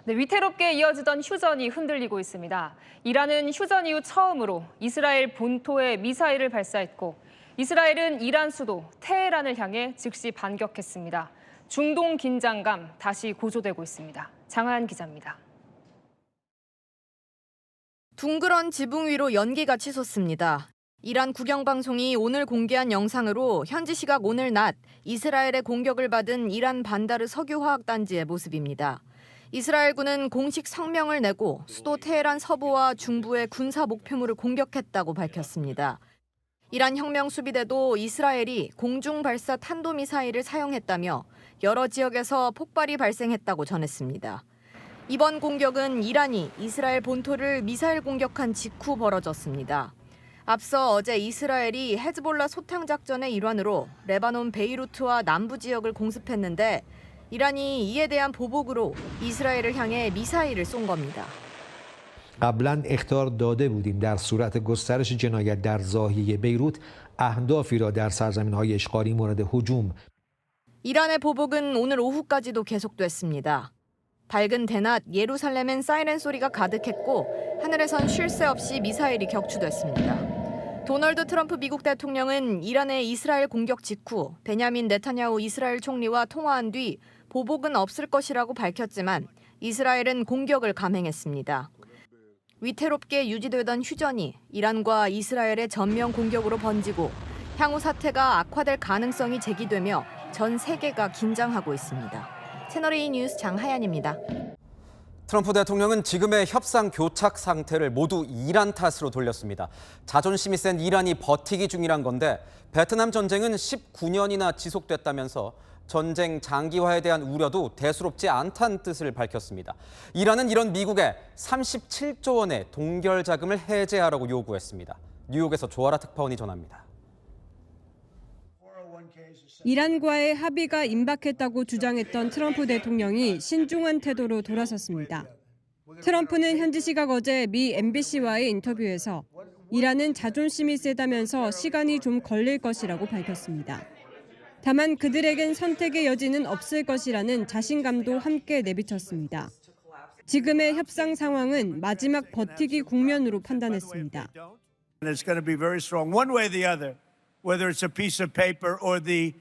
네, 위태롭게 이어지던 휴전이 흔들리고 있습니다. 이란은 휴전 이후 처음으로 이스라엘 본토에 미사일을 발사했고 이스라엘은 이란 수도 테헤란을 향해 즉시 반격했습니다. 중동 긴장감 다시 고조되고 있습니다. 장하연 기자입니다. 둥그런 지붕 위로 연기가 치솟습니다. 이란 국영방송이 오늘 공개한 영상으로 현지 시각 오늘 낮 이스라엘의 공격을 받은 이란 반다르 석유화학단지의 모습입니다. 이스라엘군은 공식 성명을 내고 수도 테헤란 서부와 중부의 군사 목표물을 공격했다고 밝혔습니다. 이란 혁명수비대도 이스라엘이 공중 발사 탄도미사일을 사용했다며 여러 지역에서 폭발이 발생했다고 전했습니다. 이번 공격은 이란이 이스라엘 본토를 미사일 공격한 직후 벌어졌습니다. 앞서 어제 이스라엘이 헤즈볼라 소탕 작전의 일환으로 레바논 베이루트와 남부 지역을 공습했는데 이란이 이에 대한 보복으로 이스라엘을 향해 미사일을 쏜 겁니다. قبلا اخطار داده بودیم در صورت گسترش جنایت در ضاحیه بیروت اهدافی را در سرزمین‌های اشغالی مورد هجوم. 이란의 보복은 오늘 오후까지도 계속됐습니다. 밝은 대낮 예루살렘엔 사이렌 소리가 가득했고 하늘에선 쉴 새 없이 미사일이 격추됐습니다. 도널드 트럼프 미국 대통령은 이란의 이스라엘 공격 직후 베냐민 네타냐후 이스라엘 총리와 통화한 뒤 보복은 없을 것이라고 밝혔지만 이스라엘은 공격을 감행했습니다. 위태롭게 유지되던 휴전이 이란과 이스라엘의 전면 공격으로 번지고 향후 사태가 악화될 가능성이 제기되며 전 세계가 긴장하고 있습니다. 채널A 뉴스 장하연입니다. 트럼프 대통령은 지금의 협상 교착 상태를 모두 이란 탓으로 돌렸습니다. 자존심이 센 이란이 버티기 중이란 건데 베트남 전쟁은 19년이나 지속됐다면서 전쟁 장기화에 대한 우려도 대수롭지 않다는 뜻을 밝혔습니다. 이란은 이런 미국에 37조 원의 동결 자금을 해제하라고 요구했습니다. 뉴욕에서 조아라 특파원이 전합니다. 이란과의 합의가 임박했다고 주장했던 트럼프 대통령이 신중한 태도로 돌아섰습니다. 트럼프는 현지 시각 어제 미 MBC와의 인터뷰에서 이란은 자존심이 세다면서 시간이 좀 걸릴 것이라고 밝혔습니다. 다만 그들에겐 선택의 여지는 없을 것이라는 자신감도 함께 내비쳤습니다. 지금의 협상 상황은 마지막 버티기 국면으로 판단했습니다. It's going to be very strong one way or the other, whether it's a piece of paper or the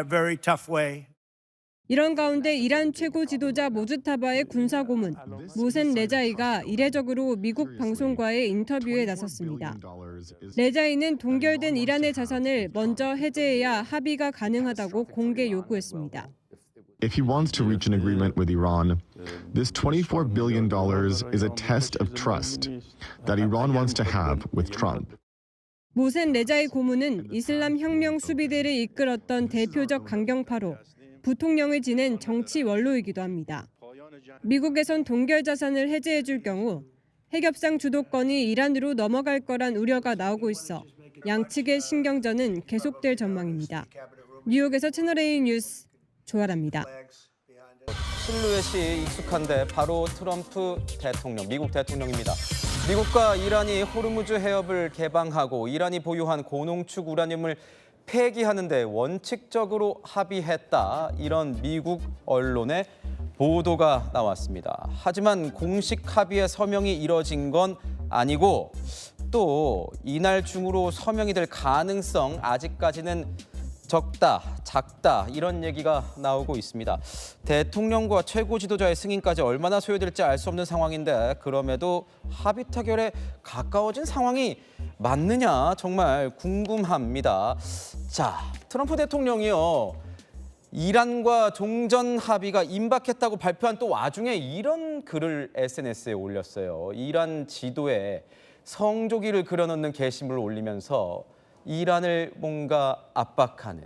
very tough way. 이런 가운데 이란 최고 지도자 모즈타바의 군사고문 모센 레자이가 이례적으로 미국 방송과의 인터뷰에 나섰습니다. 레자이는 동결된 이란의 자산을 먼저 해제해야 합의가 가능하다고 공개 요구했습니다. If he wants to reach an agreement with Iran, this $24 billion is a test of trust that Iran wants to have with Trump. 모센 레자이 고문은 이슬람 혁명 수비대를 이끌었던 대표적 강경파로 부통령을 지낸 정치 원로이기도 합니다. 미국에선 동결 자산을 해제해 줄 경우 핵협상 주도권이 이란으로 넘어갈 거란 우려가 나오고 있어 양측의 신경전은 계속될 전망입니다. 뉴욕에서 채널A 뉴스 조아라입니다. 실루엣이 익숙한데 바로 트럼프 대통령, 미국 대통령입니다. 미국과 이란이 호르무즈 해협을 개방하고 이란이 보유한 고농축 우라늄을 폐기하는 데 원칙적으로 합의했다. 이런 미국 언론의 보도가 나왔습니다. 하지만 공식 합의의 서명이 이뤄진 건 아니고 또 이날 중으로 서명이 될 가능성 아직까지는 적다, 작다 이런 얘기가 나오고 있습니다. 대통령과 최고 지도자의 승인까지 얼마나 소요될지 알 수 없는 상황인데 그럼에도 합의 타결에 가까워진 상황이 맞느냐 정말 궁금합니다. 자, 트럼프 대통령이요. 이란과 종전 합의가 임박했다고 발표한 또 와중에 이런 글을 SNS에 올렸어요. 이란 지도에 성조기를 그려놓는 게시물을 올리면서 이란을 뭔가 압박하는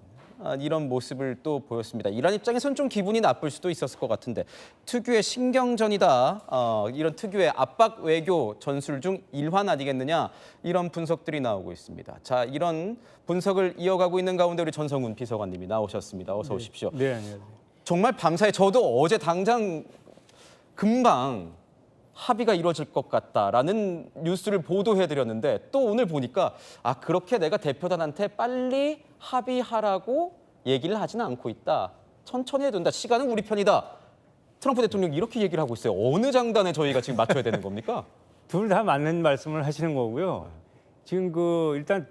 이런 모습을 또 보였습니다. 이란 입장에서는 좀 기분이 나쁠 수도 있었을 것 같은데 특유의 신경전이다. 이런 특유의 압박 외교 전술 중 일환 아니겠느냐 이런 분석들이 나오고 있습니다. 자, 이런 분석을 이어가고 있는 가운데 우리 전성훈 비서관님이 나오셨습니다. 어서 오십시오. 네, 안녕하세요. 정말 밤사이 저도 어제 당장 금방 합의가 이루어질 것 같다라는 뉴스를 보도해드렸는데 또 오늘 보니까 그렇게 내가 대표단한테 빨리 합의하라고 얘기를 하지는 않고 있다. 천천히 해둔다. 시간은 우리 편이다. 트럼프 대통령이 이렇게 얘기를 하고 있어요. 어느 장단에 저희가 지금 맞춰야 되는 겁니까? 둘 다 맞는 말씀을 하시는 거고요. 지금 일단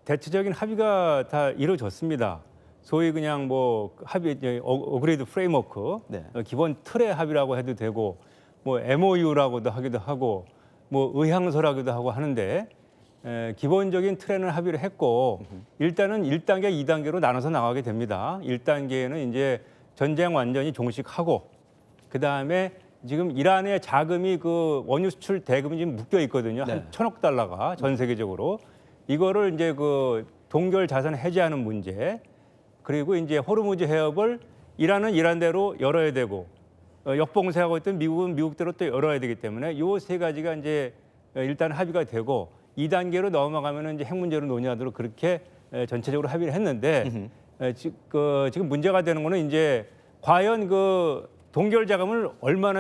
대체적인 합의가 다 이루어졌습니다. 소위 그냥 뭐 합의 어그레이드 프레임워크, 네. 기본 틀의 합의라고 해도 되고 뭐 MOU라고도 하기도 하고 뭐 의향서라고도 하고 하는데 기본적인 틀에는 합의를 했고 일단은 1단계, 2단계로 나눠서 나가게 됩니다. 1단계는 이제 전쟁 완전히 종식하고 그다음에 지금 이란의 자금이 그 원유 수출 대금이 지금 묶여 있거든요. 네. 한 1,000억 달러가 전 세계적으로. 이거를 이제 그 동결 자산 해제하는 문제, 그리고 이제 호르무즈 해협을 이란은 이란대로 열어야 되고 역봉쇄하고 있던 미국은 미국대로 또 열어야 되기 때문에 이 세 가지가 이제 일단 합의가 되고 2단계로 넘어가면은 이제 핵 문제로 논의하도록 그렇게 전체적으로 합의를 했는데 지금 문제가 되는 거는 이제 과연 그 동결 자금을 얼마나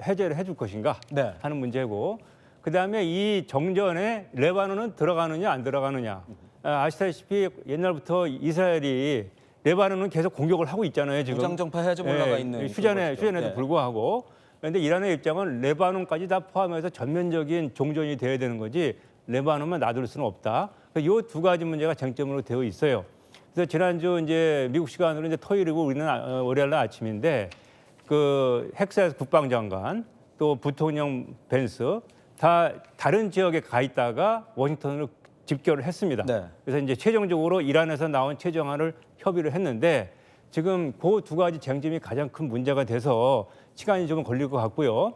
해제를 해줄 것인가 네. 하는 문제고, 그다음에 이 정전에 레바논은 들어가느냐 안 들어가느냐. 아시다시피 옛날부터 이스라엘이 레바논은 계속 공격을 하고 있잖아요. 지금 무장정파 해제 올라가 있는 휴전에도 네. 불구하고. 그런데 이란의 입장은 레바논까지 다 포함해서 전면적인 종전이 돼야 되는 거지 레바논만 놔둘 수는 없다. 이 두 가지 문제가 쟁점으로 되어 있어요. 그래서 지난주 이제 미국 시간으로 이제 토요일이고 우리는 월요일 날 아침인데 그 헥사스 국방장관 또 부통령 벤스 다 다른 지역에 가 있다가 워싱턴으로 집결을 했습니다. 네. 그래서 이제 최종적으로 이란에서 나온 최종안을 협의를 했는데 지금 그 두 가지 쟁점이 가장 큰 문제가 돼서 시간이 좀 걸릴 것 같고요.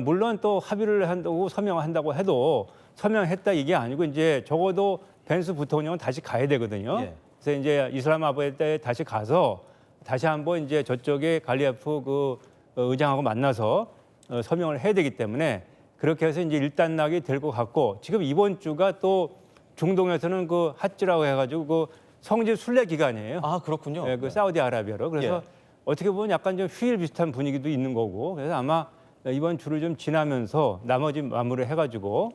물론 또 합의를 한다고 서명한다고 해도 서명했다 이게 아니고 이제 적어도 벤스 부통령은 다시 가야 되거든요. 예. 그래서 이제 이슬람마바드에 다시 가서 다시 한번 이제 저쪽에 갈리아프 그 의장하고 만나서 서명을 해야 되기 때문에 그렇게 해서 이제 일단락이 될 것 같고, 지금 이번 주가 또 중동에서는 그 핫즈라고 해가지고 그 성지 순례 기간이에요. 아, 그렇군요. 그 사우디아라비아로. 그래서 예. 어떻게 보면 약간 좀 휴일 비슷한 분위기도 있는 거고, 그래서 아마 이번 주를 좀 지나면서 나머지 마무리를 해가지고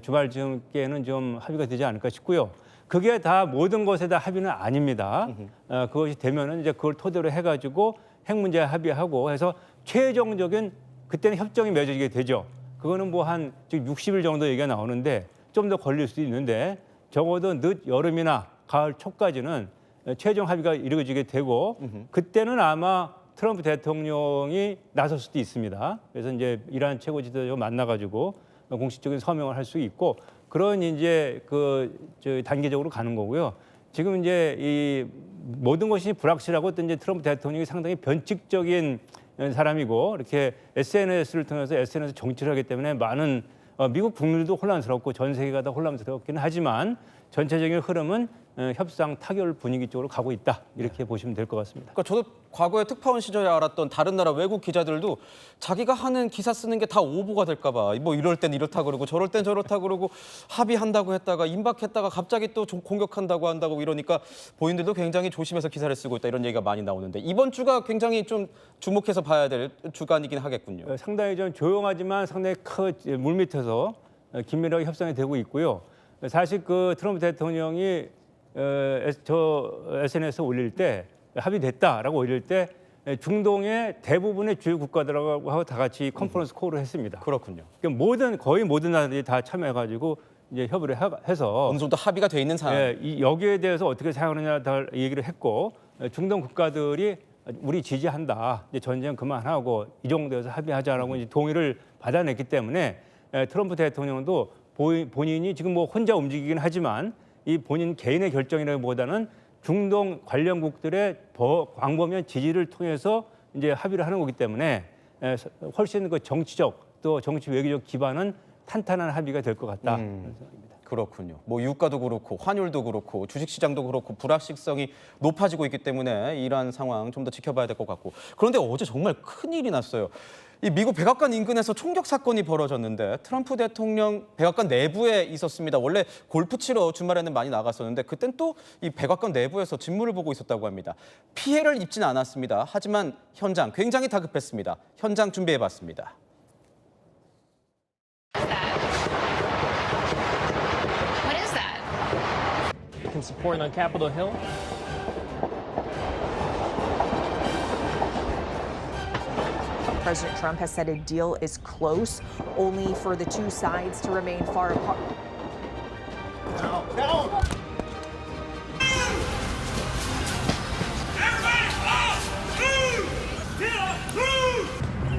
주말쯤께는 좀 합의가 되지 않을까 싶고요. 그게 다 모든 것에 다 합의는 아닙니다. 그것이 되면은 이제 그걸 토대로 해가지고 핵 문제 합의하고 해서 최종적인 그때는 협정이 맺어지게 되죠. 그거는 뭐 한 지금 60일 정도 얘기가 나오는데 좀 더 걸릴 수도 있는데 적어도 늦 여름이나 가을 초까지는 최종 합의가 이루어지게 되고 그때는 아마 트럼프 대통령이 나설 수도 있습니다. 그래서 이제 이란 최고 지도자와 만나가지고 공식적인 서명을 할 수 있고 그런 이제 저 단계적으로 가는 거고요. 지금 이제 이 모든 것이 불확실하고 또 이제 트럼프 대통령이 상당히 변칙적인 사람이고 이렇게 SNS를 통해서 SNS 정치를 하기 때문에 많은 미국 국민들도 혼란스럽고 전 세계가 다 혼란스럽기는 하지만 전체적인 흐름은 협상 타결 분위기 쪽으로 가고 있다 이렇게 보시면 될 것 같습니다. 그러니까 저도 과거에 특파원 시절에 알았던 다른 나라 외국 기자들도 자기가 하는 기사 쓰는 게 다 오보가 될까 봐 뭐 이럴 땐 이렇다 그러고 저럴 땐 저렇다 그러고 합의한다고 했다가 임박했다가 갑자기 또 공격한다고 한다고 이러니까 본인들도 굉장히 조심해서 기사를 쓰고 있다 이런 얘기가 많이 나오는데 이번 주가 굉장히 좀 주목해서 봐야 될 주간이긴 하겠군요. 상당히 좀 조용하지만 상당히 큰 물밑에서 긴밀하게 협상이 되고 있고요. 사실 그 트럼프 대통령이 저 SNS에 올릴 때 합의됐다라고 올릴 때 중동의 대부분의 주요 국가들하고 다 같이 컨퍼런스 콜을 했습니다. 그렇군요. 그러니까 거의 모든 나라들이 다 참여해가지고 이제 협의를 해서 어느 정도 합의가 돼 있는 상황. 여기에 대해서 어떻게 사용하느냐 다 얘기를 했고 중동 국가들이 우리 지지한다. 이제 전쟁 그만하고 이 정도에서 합의하자라고 이제 동의를 받아냈기 때문에 트럼프 대통령도 본인이 지금 뭐 혼자 움직이긴 하지만 이 본인 개인의 결정이라기보다는 중동 관련국들의 광범위한 지지를 통해서 이제 합의를 하는 거기 때문에 훨씬 그 정치적 또 정치 외교적 기반은 탄탄한 합의가 될 것 같다. 그런 생각입니다. 그렇군요. 뭐 유가도 그렇고 환율도 그렇고 주식시장도 그렇고 불확실성이 높아지고 있기 때문에 이러한 상황 좀 더 지켜봐야 될 것 같고 그런데 어제 정말 큰일이 났어요. 이 미국 백악관 인근에서 총격 사건이 벌어졌는데 트럼프 대통령 백악관 내부에 있었습니다. 원래 골프 치러 주말에는 많이 나갔었는데 그땐 또 이 백악관 내부에서 진무를 보고 있었다고 합니다. 피해를 입지는 않았습니다. 하지만 현장 굉장히 다급했습니다. 현장 준비해봤습니다. What is that? Some support on Capitol Hill. President Trump has said a deal is close, only for the two sides to remain far apart.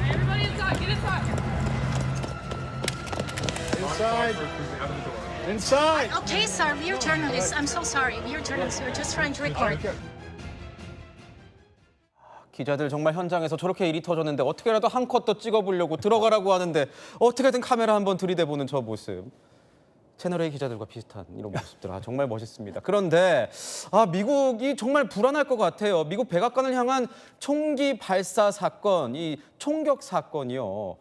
Everybody inside, get inside. Inside. Okay, sir, we are journalists. I'm so sorry. We are journalists. We're just trying to record. 기자들 정말 현장에서 저렇게 일이 터졌는데 어떻게라도 한 컷 더 찍어보려고 들어가라고 하는데 어떻게든 카메라 한번 들이대보는 저 모습. 채널A 기자들과 비슷한 이런 모습들. 정말 멋있습니다. 그런데 미국이 정말 불안할 것 같아요. 미국 백악관을 향한 총기 발사 사건, 이 총격 사건이요.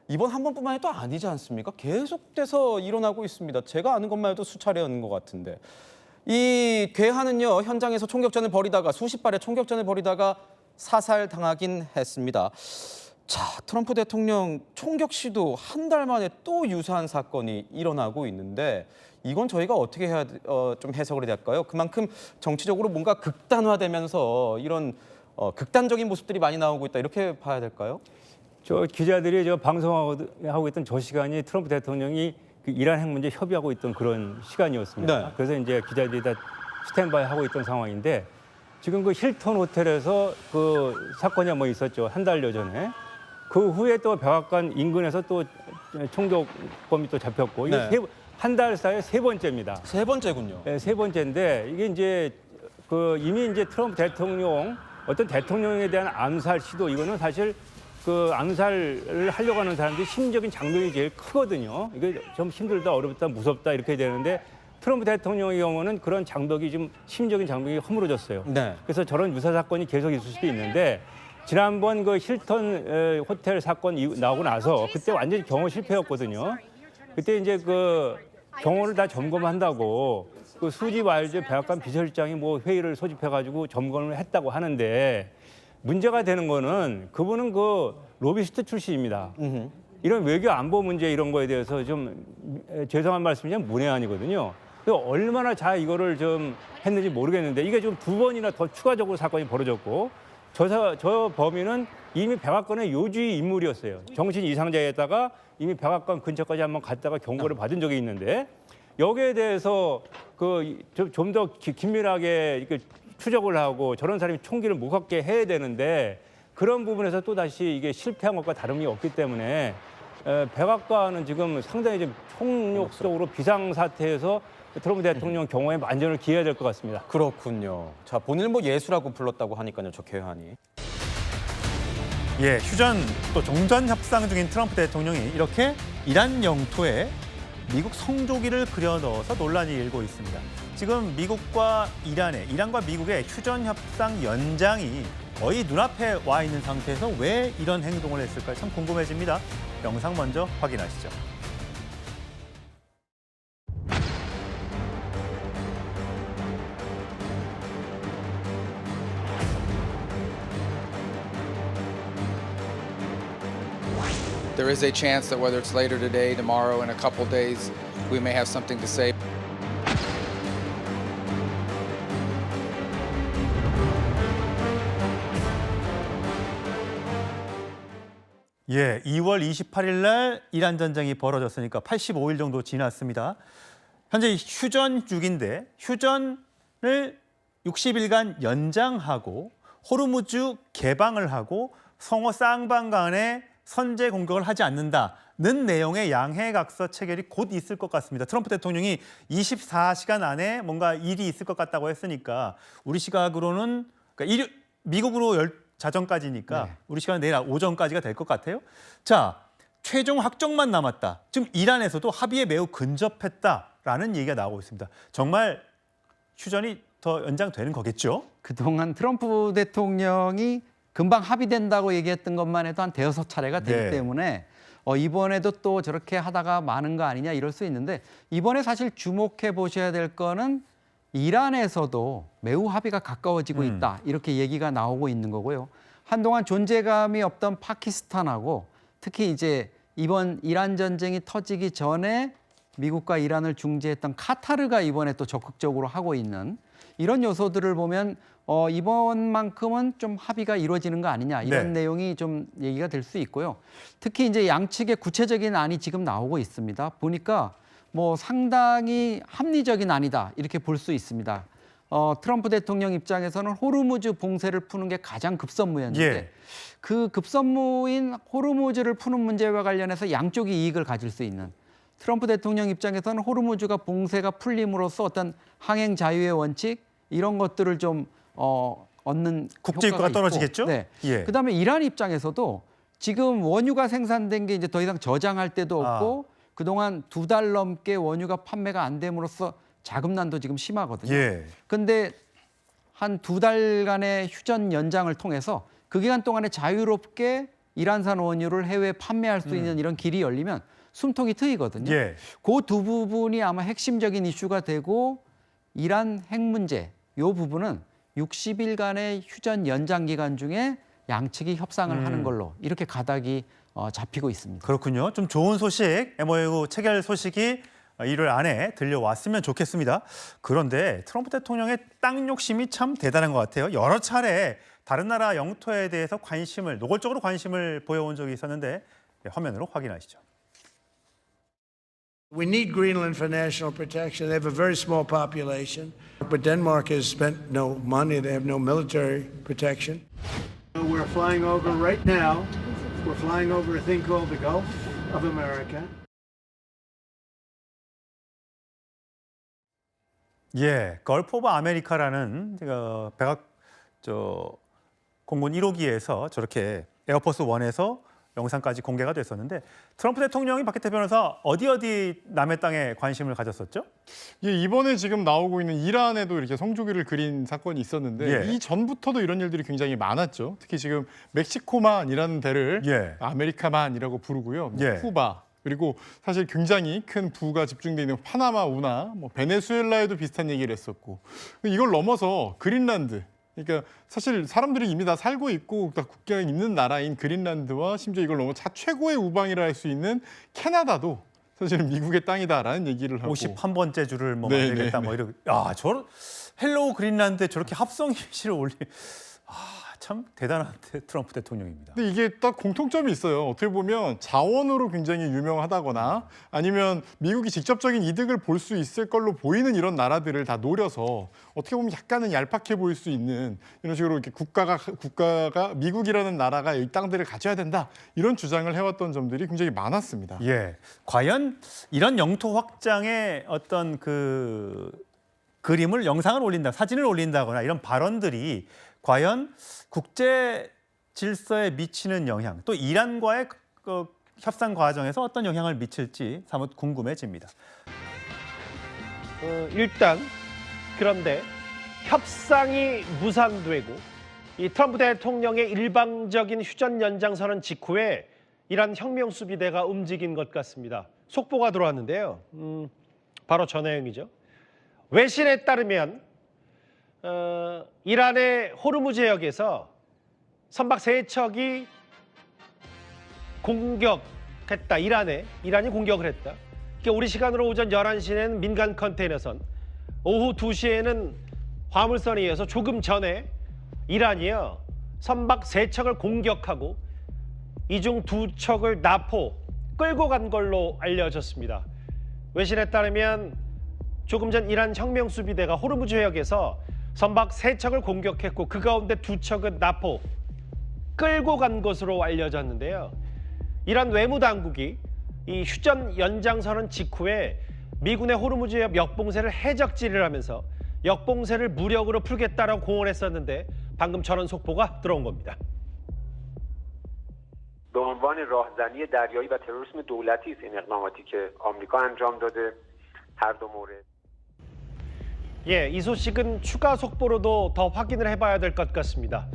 이번 한 번뿐만이 또 아니지 않습니까? 계속돼서 일어나고 있습니다. 제가 아는 것만 해도 수차례였는 것 같은데. 이 괴한은요, 현장에서 총격전을 벌이다가 수십 발의 총격전을 벌이다가 사살당하긴 했습니다. 자, 트럼프 대통령 총격 시도 한 달 만에 또 유사한 사건이 일어나고 있는데 이건 저희가 어떻게 해야 좀 해석을 해야 될까요? 그만큼 정치적으로 뭔가 극단화되면서 이런 극단적인 모습들이 많이 나오고 있다 이렇게 봐야 될까요? 저 기자들이 방송하고 있던 저 시간이 트럼프 대통령이 그 이란 핵 문제 협의하고 있던 그런 시간이었습니다. 네. 그래서 이제 기자들이 다 스탠바이 하고 있던 상황인데 지금 그 힐튼 호텔에서 그 사건이 한번 있었죠. 한 달여 전에. 그 후에 또 백악관 인근에서 또 총격범이 또 잡혔고 이게 네. 한 달 사이에 세 번째입니다. 세 번째군요. 네, 세 번째인데 이게 이제 그 이미 이제 트럼프 대통령 어떤 대통령에 대한 암살 시도 이거는 사실 그 암살을 하려고 하는 사람들이 심적인 장벽이 제일 크거든요. 이게 좀 힘들다, 어렵다, 무섭다 이렇게 되는데 트럼프 대통령의 경우는 그런 장벽이 좀 심적인 장벽이 허물어졌어요. 네. 그래서 저런 유사 사건이 계속 있을 수도 있는데 지난번 그 힐튼 호텔 사건 나오고 나서 그때 완전히 경호 실패였거든요. 그때 이제 그 경호를 다 점검한다고 그 수지 와일드 백악관 비서실장이 뭐 회의를 소집해가지고 점검을 했다고 하는데 문제가 되는 거는 그분은 그 로비스트 출신입니다. 이런 외교 안보 문제 이런 거에 대해서 좀 죄송한 말씀이지만 문외한이거든요. 얼마나 잘 이거를 좀 했는지 모르겠는데 이게 좀 두 번이나 더 추가적으로 사건이 벌어졌고 저 범인은 이미 백악관의 요주의 인물이었어요. 정신 이상자에다가 이미 백악관 근처까지 한번 갔다가 경고를 받은 적이 있는데 여기에 대해서 그 좀 더 긴밀하게 이렇게 추적을 하고 저런 사람이 총기를 못 갖게 해야 되는데 그런 부분에서 또 다시 이게 실패한 것과 다름이 없기 때문에 백악관은 지금 상당히 좀 총력적으로 비상 사태에서 트럼프 대통령 경호에 만전을 기해야 될 것 같습니다. 그렇군요. 자, 본인을 뭐 예수라고 불렀다고 하니까요, 저 괴한이. 예, 휴전 또 종전 협상 중인 트럼프 대통령이 이렇게 이란 영토에 미국 성조기를 그려 넣어서 논란이 일고 있습니다. 지금 이란과 미국의 휴전 협상 연장이 거의 눈앞에 와 있는 상태에서 왜 이런 행동을 했을까 참 궁금해집니다. 영상 먼저 확인하시죠. There is a chance that whether it's later today, tomorrow, in a couple days, we may have something to say. 예, 2월 28일 날 이란 전쟁이 벌어졌으니까 85일 정도 지났습니다. 현재 휴전 중인데 휴전을 60일간 연장하고 호르무즈 개방을 하고 성호 쌍방 간에 선제 공격을 하지 않는다는 내용의 양해각서 체결이 곧 있을 것 같습니다. 트럼프 대통령이 24시간 안에 뭔가 일이 있을 것 같다고 했으니까 우리 시각으로는 그러니까 미국으로 자정까지니까 네. 우리 시간은 내일 오전까지가 될 것 같아요. 자, 최종 확정만 남았다. 지금 이란에서도 합의에 매우 근접했다라는 얘기가 나오고 있습니다. 정말 휴전이 더 연장되는 거겠죠? 그동안 트럼프 대통령이 금방 합의된다고 얘기했던 것만 해도 한 대여섯 차례가 되기 네. 때문에 이번에도 또 저렇게 하다가 마는 거 아니냐 이럴 수 있는데 이번에 사실 주목해 보셔야 될 거는 이란에서도 매우 합의가 가까워지고 있다 이렇게 얘기가 나오고 있는 거고요. 한동안 존재감이 없던 파키스탄하고 특히 이제 이번 이란 전쟁이 터지기 전에 미국과 이란을 중재했던 카타르가 이번에 또 적극적으로 하고 있는 이런 요소들을 보면 이번만큼은 좀 합의가 이루어지는 거 아니냐 이런 내용이 좀 얘기가 될 수 있고요. 특히 이제 양측의 구체적인 안이 지금 나오고 있습니다. 보니까 뭐 상당히 합리적인 안이다 이렇게 볼 수 있습니다. 트럼프 대통령 입장에서는 호르무즈 봉쇄를 푸는 게 가장 급선무였는데 그 급선무인 호르무즈를 푸는 문제와 관련해서 양쪽이 이익을 가질 수 있는 트럼프 대통령 입장에서는 호르무즈가 봉쇄가 풀림으로써 어떤 항행 자유의 원칙 이런 것들을 좀 얻는 국제유가가 떨어지겠죠? 네. 그다음에 이란 입장에서도 지금 원유가 생산된 게 이제 더 이상 저장할 데도 없고 그동안 2달 넘게 원유가 판매가 안 됨으로써 자금난도 지금 심하거든요. 근데 한 2달간의 휴전 연장을 통해서 그 기간 동안에 자유롭게 이란산 원유를 해외에 판매할 수 있는 이런 길이 열리면 숨통이 트이거든요. 그 두 부분이 아마 핵심적인 이슈가 되고 이란 핵 문제 이 부분은 60일간의 휴전 연장 기간 중에 양측이 협상을 하는 걸로 이렇게 가닥이 잡히고 있습니다. 그렇군요. 좀 좋은 소식, MOU 체결 소식이 일요일 안에 들려왔으면 좋겠습니다. 그런데 트럼프 대통령의 땅 욕심이 참 대단한 것 같아요. 여러 차례 다른 나라 영토에 대해서 노골적으로 관심을 보여온 적이 있었는데 화면으로 확인하시죠. We need Greenland for national protection. They have a very small population, but Denmark has spent no money. They have no military protection. We're flying over right now. We're flying over a thing called the Gulf of America. 걸프 오브 아메리카라는 백악 공군 1호기에서 저렇게 에어포스 1에서 영상까지 공개가 됐었는데 트럼프 대통령이 박혜태 변호사 어디 남의 땅에 관심을 가졌었죠? 이번에 지금 나오고 있는 이란에도 이렇게 성조기를 그린 사건이 있었는데 이 전부터도 이런 일들이 굉장히 많았죠. 특히 지금 멕시코만이라는 배를 아메리카만이라고 부르고요. 쿠바 그리고 사실 굉장히 큰 부가 집중되어 있는 파나마 운하, 베네수엘라에도 비슷한 얘기를 했었고 이걸 넘어서 그린란드 그러니까 사실 사람들이 이미 다 살고 있고 다 국경에 있는 나라인 그린란드와 심지어 이걸 넘어 최고의 우방이라 할 수 있는 캐나다도 사실은 미국의 땅이다라는 얘기를 하고 51번째 줄을 만들겠다 이러고 저 헬로우 그린란드에 저렇게 합성 이미지를 참 대단한 트럼프 대통령입니다. 근데 이게 딱 공통점이 있어요. 어떻게 보면 자원으로 굉장히 유명하다거나 아니면 미국이 직접적인 이득을 볼 수 있을 걸로 보이는 이런 나라들을 다 노려서 어떻게 보면 약간은 얄팍해 보일 수 있는 이런 식으로 이렇게 국가가 미국이라는 나라가 이 땅들을 가져야 된다 이런 주장을 해왔던 점들이 굉장히 많았습니다. 과연 이런 영토 확장의 어떤 그림을 영상을 올린다, 사진을 올린다거나 이런 발언들이 과연 국제 질서에 미치는 영향, 또 이란과의 협상 과정에서 어떤 영향을 미칠지 사뭇 궁금해집니다. 일단 그런데 협상이 무산되고 이 트럼프 대통령의 일방적인 휴전 연장선언 직후에 이란 혁명수비대가 움직인 것 같습니다. 속보가 들어왔는데요. 바로 저 내용이죠. 외신에 따르면 이란의 호르무즈 해역에서 선박 3척이 공격했다. 이란이 공격을 했다. 그러니까 우리 시간으로 오전 11시에는 민간 컨테이너선, 오후 2시에는 화물선에 의해서 조금 전에 이란이요 선박 3척을 공격하고 이 중 2척을 나포 끌고 간 걸로 알려졌습니다. 외신에 따르면 조금 전 이란 혁명수비대가 호르무즈 해역에서 선박 3척을 공격했고 그 가운데 2척은 나포 끌고 간 것으로 알려졌는데요. 이란 외무당국이 이 휴전 연장선언 직후에 미군의 호르무즈 해역 역봉쇄를 해적질을 하면서 역봉쇄를 무력으로 풀겠다라고 공언했었는데 방금 저런 속보가 들어온 겁니다. به عنوان راهزنی دریایی و تروریسم دولتی است این اقداماتی که آمریکا انجام داده هر دو مورد. 이 소식은 추가 속보로도 더 확인을 해봐야 될 것 같습니다.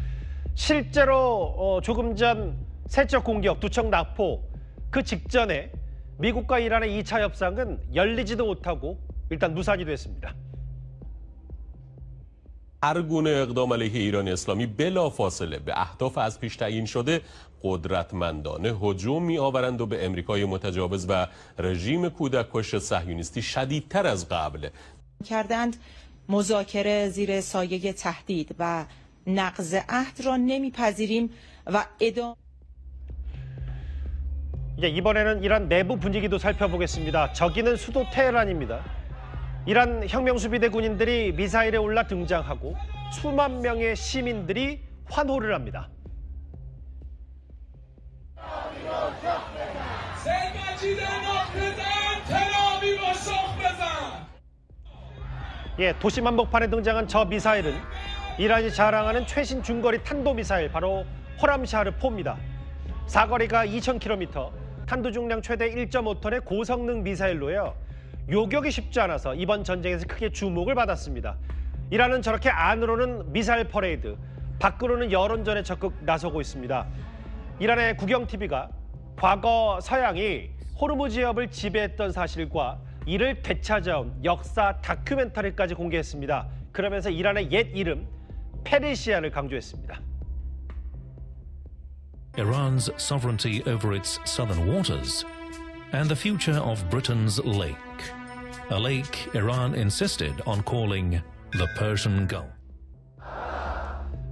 실제로 조금 전 3척 공격, 2척 납포 그 직전에 미국과 이란의 2차 협상은 열리지도 못하고 일단 무산이 됐습니다. هر گونه اقدام علیه ایران اسلامی بلافاصله به اهداف از پیش تعیین شده قدرتمندانه هجوم می‌آورند و به امریکای متجاوز و رژیم کودککش صهیونیستی شدیدتر از قبل کردند مذاکره زیر سایه تهدید و نقض عهد را نمیپذیریم و ادامه 이번에는 이란 내부 분위기도 살펴보겠습니다. 저기는 수도 테헤란입니다. 이란 혁명수비대 군인들이 미사일에 올라 등장하고 수만 명의 시민들이 환호를 합니다. 도시 한복판에 등장한 저 미사일은 이란이 자랑하는 최신 중거리 탄도미사일 바로 호람샤르4입니다. 사거리가 2,000km, 탄두 중량 최대 1.5톤의 고성능 미사일로요. 요격이 쉽지 않아서 이번 전쟁에서 크게 주목을 받았습니다. 이란은 저렇게 안으로는 미사일 퍼레이드, 밖으로는 여론전에 적극 나서고 있습니다. 이란의 국영TV가 과거 서양이 호르무즈 해협을 지배했던 사실과 이를 되찾아온 역사 다큐멘터리까지 공개했습니다. 그러면서 이란의 옛 이름 페르시아를 강조했습니다. Iran's sovereignty over its southern waters and the future of Britain's lake. A lake Iran insisted on calling the Persian Gulf.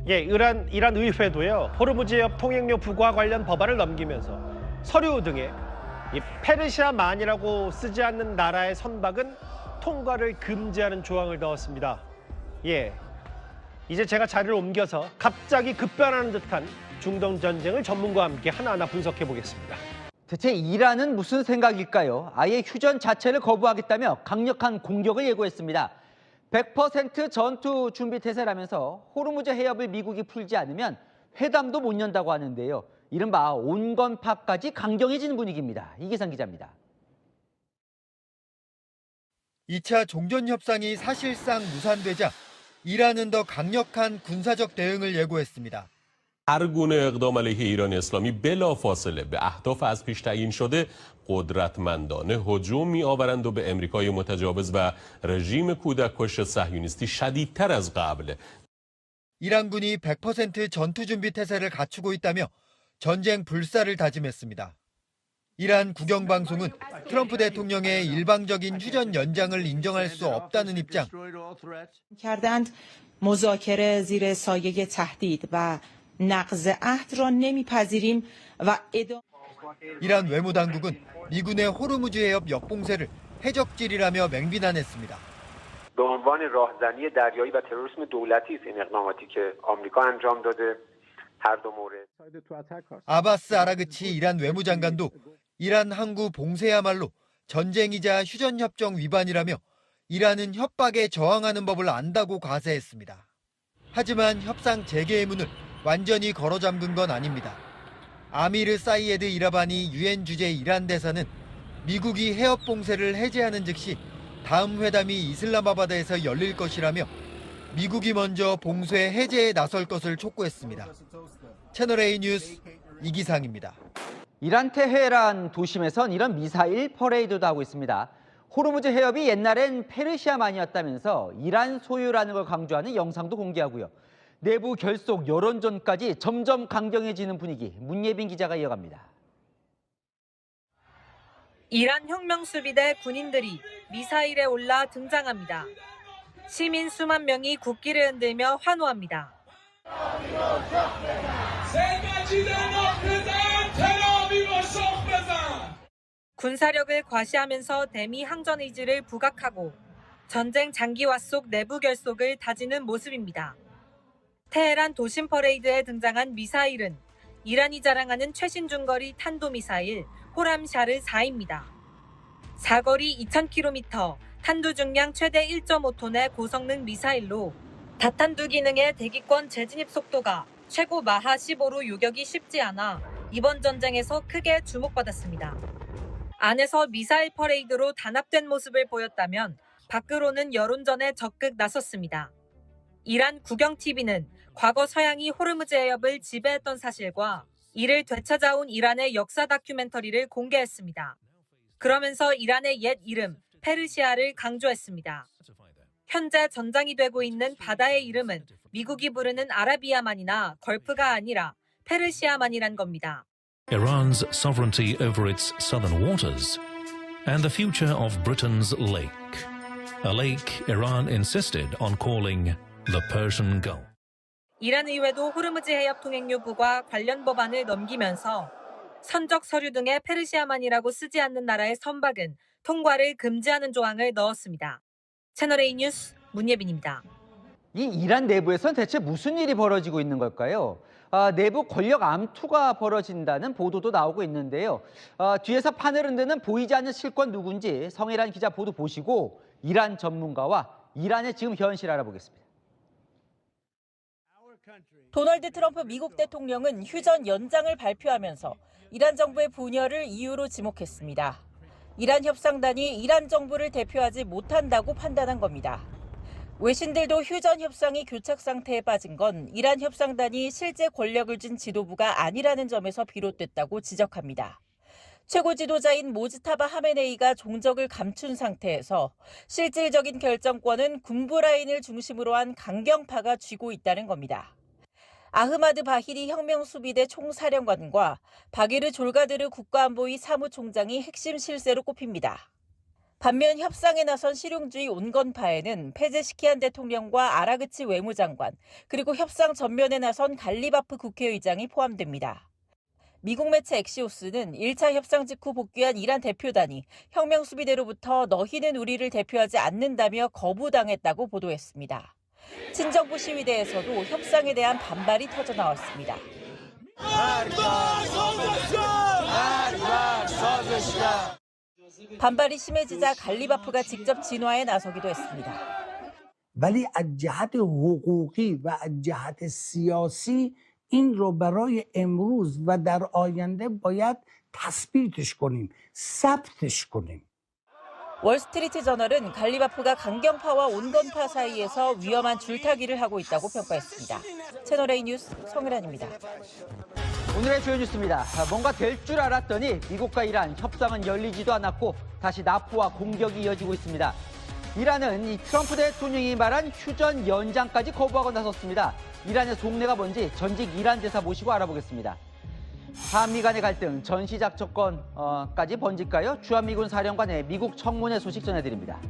이란 의회도요. 호르무즈 해협 통행료 부과 관련 법안을 넘기면서 서류 등에 이 페르시아만이라고 쓰지 않는 나라의 선박은 통과를 금지하는 조항을 넣었습니다. 이제 제가 자리를 옮겨서 갑자기 급변하는 듯한 중동 전쟁을 전문가와 함께 하나하나 분석해 보겠습니다. 대체 이란은 무슨 생각일까요? 아예 휴전 자체를 거부하겠다며 강력한 공격을 예고했습니다. 100% 전투 준비 태세라면서 호르무즈 해협을 미국이 풀지 않으면 회담도 못 연다고 하는데요. 이른바 온건파까지 강경해지는 분위기입니다. 이기상 기자입니다. 2차 종전협상이 사실상 무산되자 이란은 더 강력한 군사적 대응을 예고했습니다. هر گونه اقدام علیه ایران اسلامی بلافاصله به اهداف از پیش تعیین شده قدرتمندانه هجوم می‌آورند و به امریکای متجاوز و رژیم کودککش صهیونیستی شدیدتر از قبل. 이란군이 100% 전투 준비 태세를 갖추고 있다며 전쟁 불사를 다짐했습니다. 이란 국영방송은 트럼프 대통령의 일방적인 휴전 연장을 인정할 수 없다는 입장. کردند مذاکره زیر سایه تهدید و نقض عهد را نمیپذیریم و 이란 외무당국은 미군의 호르무즈 해협 역봉쇄를 해적질이라며 맹비난했습니다. به عنوان راهزنی دریایی و تروریسم دولتی است این اقداماتی که آمریکا انجام داده. هر دو مورد. 아바스 아라그치 이란 외무장관도 이란 항구 봉쇄야말로 전쟁이자 휴전협정 위반이라며 이란은 협박에 저항하는 법을 안다고 과세했습니다. 하지만 협상 재개의 문을 완전히 걸어 잠근 건 아닙니다. 아미르 사이에드 이라바니 유엔 주재 이란 대사는 미국이 해협 봉쇄를 해제하는 즉시 다음 회담이 이슬람아바드에서 열릴 것이라며 미국이 먼저 봉쇄 해제에 나설 것을 촉구했습니다. 채널A 뉴스 이기상입니다. 이란 테헤란 도심에선 이런 미사일 퍼레이드도 하고 있습니다. 호르무즈 해협이 옛날엔 페르시아만이었다면서 이란 소유라는 걸 강조하는 영상도 공개하고요. 내부 결속 여론전까지 점점 강경해지는 분위기, 문예빈 기자가 이어갑니다. 이란 혁명수비대 군인들이 미사일에 올라 등장합니다. 시민 수만 명이 국기를 흔들며 환호합니다. 군사력을 과시하면서 대미 항전 의지를 부각하고 전쟁 장기화 속 내부 결속을 다지는 모습입니다. 테헤란 도심 퍼레이드에 등장한 미사일은 이란이 자랑하는 최신 중거리 탄도미사일 호람샤르4입니다. 사거리 2,000km, 탄두 중량 최대 1.5톤의 고성능 미사일로 다탄두 기능의 대기권 재진입 속도가 최고 마하 15로 요격이 쉽지 않아 이번 전쟁에서 크게 주목받았습니다. 안에서 미사일 퍼레이드로 단합된 모습을 보였다면 밖으로는 여론전에 적극 나섰습니다. 이란 국영TV는 과거 서양이 호르무즈 해협을 지배했던 사실과 이를 되찾아온 이란의 역사 다큐멘터리를 공개했습니다. 그러면서 이란의 옛 이름 페르시아를 강조했습니다. 현재 전장이 되고 있는 바다의 이름은 미국이 부르는 아라비아만이나 걸프가 아니라 페르시아만이란 겁니다. Iran's sovereignty over its southern waters and the future of Britain's lake. a lake Iran insisted on calling the Persian Gulf. 이란 의회도 호르무즈 해협 통행료부가 관련 법안을 넘기면서 선적 서류 등의 페르시아만이라고 쓰지 않는 나라의 선박은 통과를 금지하는 조항을 넣었습니다. 채널A 뉴스 문예빈입니다. 이 이란 내부에서는 대체 무슨 일이 벌어지고 있는 걸까요? 내부 권력 암투가 벌어진다는 보도도 나오고 있는데요. 뒤에서 판을 흔드는 보이지 않는 실권 누군지 성일환 기자 보도 보시고 이란 전문가와 이란의 지금 현실 알아보겠습니다. 도널드 트럼프 미국 대통령은 휴전 연장을 발표하면서 이란 정부의 분열을 이유로 지목했습니다. 이란 협상단이 이란 정부를 대표하지 못한다고 판단한 겁니다. 외신들도 휴전 협상이 교착 상태에 빠진 건 이란 협상단이 실제 권력을 쥔 지도부가 아니라는 점에서 비롯됐다고 지적합니다. 최고 지도자인 모즈타바 하메네이가 종적을 감춘 상태에서 실질적인 결정권은 군부 라인을 중심으로 한 강경파가 쥐고 있다는 겁니다. 아흐마드 바히리 혁명수비대 총사령관과 바게르 졸가드르 국가안보위 사무총장이 핵심 실세로 꼽힙니다. 반면 협상에 나선 실용주의 온건파에는 페제시키안 대통령과 아라그치 외무장관, 그리고 협상 전면에 나선 갈리바프 국회의장이 포함됩니다. 미국 매체 엑시오스는 1차 협상 직후 복귀한 이란 대표단이 혁명수비대로부터 너희는 우리를 대표하지 않는다며 거부당했다고 보도했습니다. 친정부 시위대에서도 협상에 대한 반발이 터져나왔습니다. 반발이 심해지자 갈리바프가 직접 진화에 나서기도 했습니다. ولی از جهت حقوقی و از جهت سیاسی این رو برای امروز و در آینده باید تثبیتش کنیم، ثبتش کنیم. 월스트리트 저널은 갈리바프가 강경파와 온건파 사이에서 위험한 줄타기를 하고 있다고 평가했습니다. 채널A 뉴스 성일환입니다. 오늘의 주요 뉴스입니다. 뭔가 될 줄 알았더니 미국과 이란 협상은 열리지도 않았고 다시 납부와 공격이 이어지고 있습니다. 이란은 이 트럼프 대통령이 말한 휴전 연장까지 거부하고 나섰습니다. 이란의 속내가 뭔지 전직 이란 대사 모시고 알아보겠습니다. 한미 간의 갈등, 전시작전까지 번질까요? 주한미군 사령관의 미국 청문회 소식 전해드립니다.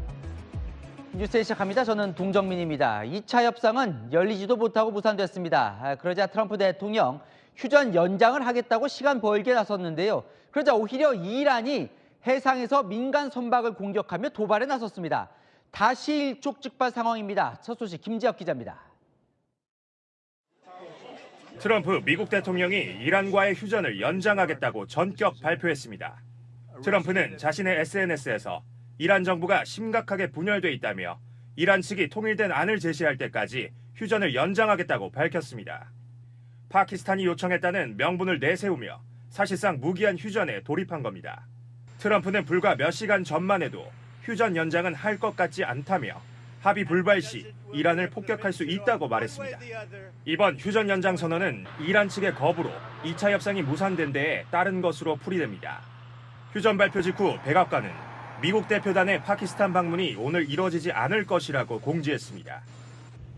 뉴스 시작합니다. 저는 동정민입니다. 2차 협상은 열리지도 못하고 무산됐습니다. 그러자 트럼프 대통령 휴전 연장을 하겠다고 시간 벌게 나섰는데요. 그러자 오히려 이란이 해상에서 민간 선박을 공격하며 도발에 나섰습니다. 다시 일촉즉발 상황입니다. 첫 소식 김지혁 기자입니다. 트럼프 미국 대통령이 이란과의 휴전을 연장하겠다고 전격 발표했습니다. 트럼프는 자신의 SNS에서 이란 정부가 심각하게 분열돼 있다며 이란 측이 통일된 안을 제시할 때까지 휴전을 연장하겠다고 밝혔습니다. 파키스탄이 요청했다는 명분을 내세우며 사실상 무기한 휴전에 돌입한 겁니다. 트럼프는 불과 몇 시간 전만 해도 휴전 연장은 할 것 같지 않다며 합의 불발 시 이란을 폭격할 수 있다고 말했습니다. 이번 휴전 연장 선언은 이란 측의 거부로 2차 협상이 무산된 데에 따른 것으로 풀이됩니다. 휴전 발표 직후 백악관은 미국 대표단의 파키스탄 방문이 오늘 이뤄지지 않을 것이라고 공지했습니다.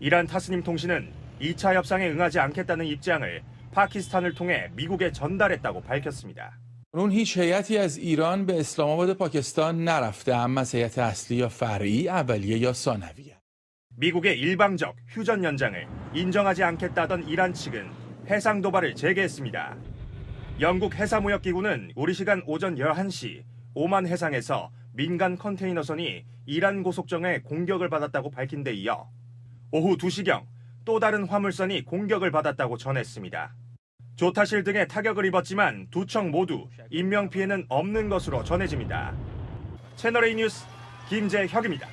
이란 타스님 통신은 2차 협상에 응하지 않겠다는 입장을 파키스탄을 통해 미국에 전달했다고 밝혔습니다. اون هیچ هیئتی از ایران به اسلام آباد پاکستان نرفته، اما از هیئت اصلی یا فرعی، اولیه یا ثانویه. 미국의 일방적 휴전 연장을 인정하지 않겠다던 이란 측은 해상 도발을 재개했습니다. 영국 해사무역기구는 우리 시간 오전 11시 오만 해상에서 민간 컨테이너선이 이란 고속정에 공격을 받았다고 밝힌 데 이어 오후 2시경 또 다른 화물선이 공격을 받았다고 전했습니다. 조타실 등에 타격을 입었지만 두 척 모두 인명피해는 없는 것으로 전해집니다. 채널A 뉴스 김재혁입니다.